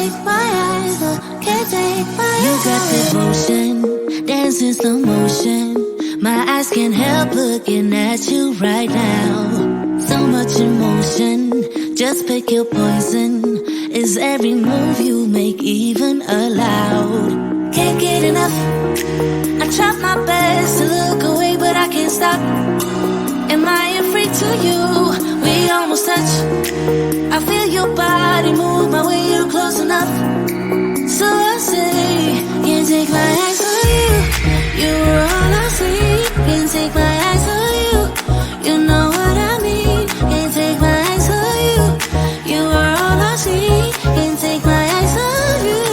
take my eyes off, can't take my eyes. You got devotion, dance in slow motion. My eyes can't help looking at you right now. So much emotion, just pick your poison. Is every move you make even allowed? Can't get enough. I try my best to look away, but I can't stop. Am I afraid to you? We almost touch. I feel your body move my way, you're close enough. So I say, can't take my eyes on you. You were all I see. Can't take my eyes on you. You know what I mean. Can't take my eyes on you. You were all I see. Can't take my eyes on you.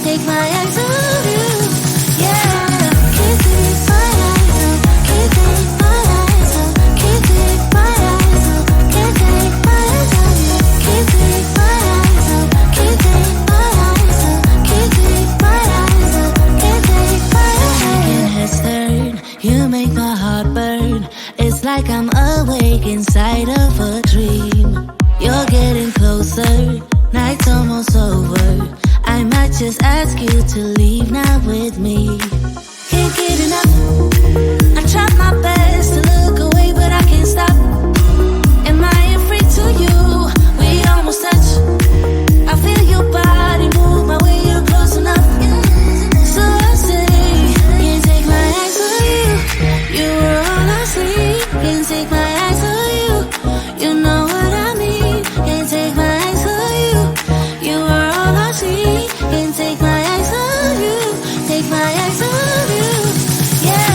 Take my eyes on you. Yeah. Can't take my eyes off. Can't take my eyes off. Can't take my eyes off. Can't take my eyes on you. Can't take my eyes off. Can't take my eyes off. Can't take my eyes off. Can't take my eyes off. Shaking head stirred, you make my heart burn. It's like I'm awake inside of a dream. You're getting closer, night's almost over. I might just ask you to leave now with me. Can't get enough. I try my best to look away, but I can't stop. Am I afraid to you? We almost touch. I feel your body move my way, you're close enough. So I say, can't take my eyes on you. You were all I see. Can't take my eyes on you. You know what I mean. Can't take my eyes on you. You were all I see. Can't take my eyes on you. Take my eyes on you. Yeah.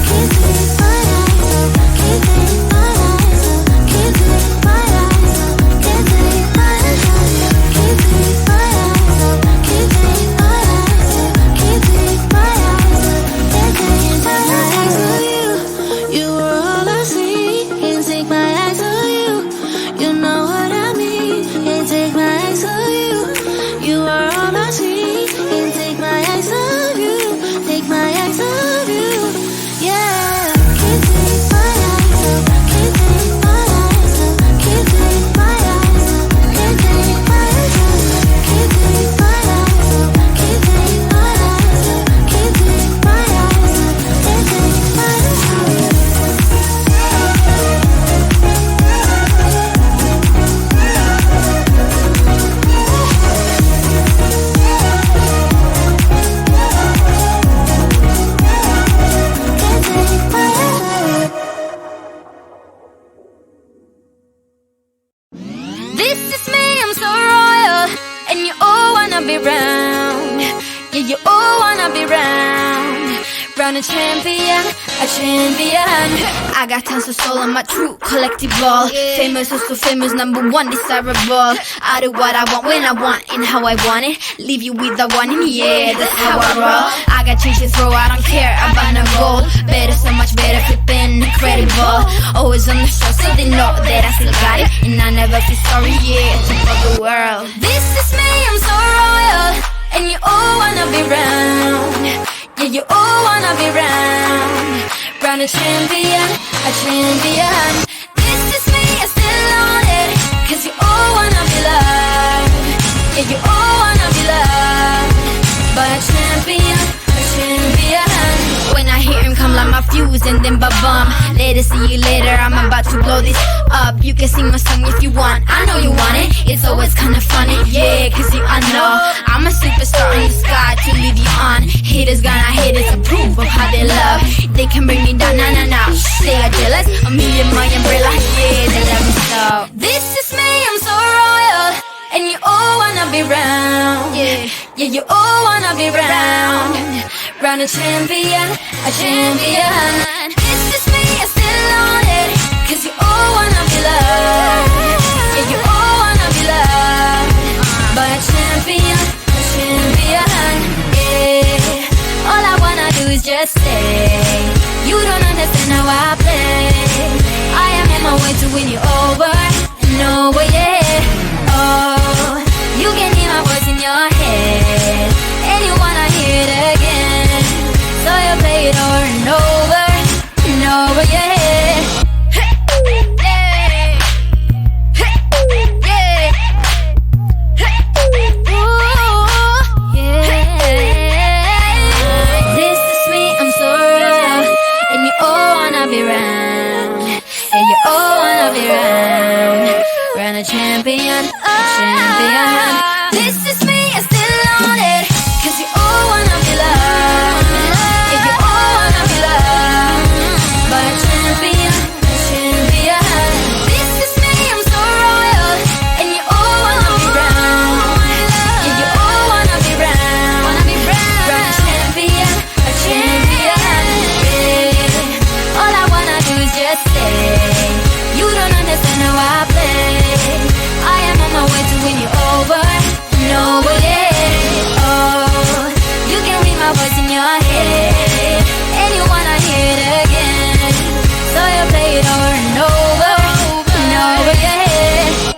Can't take my eyes off. Can't take my eyes off. Can't take my eyes off. Can't take my eyes on you. Can't take my eyes off. Can't take my eyes off. Can't take my eyes off. Can't take my eyes on you. You were all I see. Can't take my eyes on you. You know what I mean. Can't take my eyes on you. You are all I see. Can't take my eyes on you. Take my eyes on you. Yeah. Can't take my eyes off. Can't take my eyes off. Can't take my eyes off. Can't take my eyes on you. Can't take my eyes off. Can't take my eyes off. Can't take my eyes off. Can't take my eyes on you. This is me, I'm so royal, and you all wanna be round. Yeah, you all wanna be round. Round a champion, a champion. I got tons of soul on my true collectible. Famous, also famous, number one desirable. I do what I want, when I want, and how I want it. Leave you with the one, and yeah, that's how I roll. I got change to throw, I don't care about no gold. Better, so much better, flipping incredible. Always on the show, so they know that I still got it. And I never feel sorry, yeah, to the world. This is me, I'm so royal, and you all wanna be round. Yeah, you all wanna be round. Round a champion, a champion. This is me, I still on it. Cause you all wanna be loved. Yeah, you all wanna be loved. But a champion, a champion. When I hear him come like my fuse and then ba-bum. Later, see you later, I'm about to blow this up. You can sing my song if you want, I know you want it. It's always kinda funny, yeah, cause I know I'm a superstar in the sky to leave you on. Haters gonna hate it to prove of how they love. They can bring me down, nah, nah, nah. They are jealous, a million my umbrella, yeah, they love me so. This is me, I'm so royal, and you all wanna be round. Yeah, yeah, you all wanna be round. Round a champion, a champion. This is me, I still on it. Cause you all wanna be loved. Yeah, you all wanna be loved. But a champion, yeah. All I wanna do is just stay. You don't understand how I play. I am on my way to win you over. No way, yeah. Oh, you can hear my voice in your head, and you wanna hear it again. So you play it over and over and over, yeah. Ooh. your head, and you wanna hear it again. So you play it over and over, and over your head.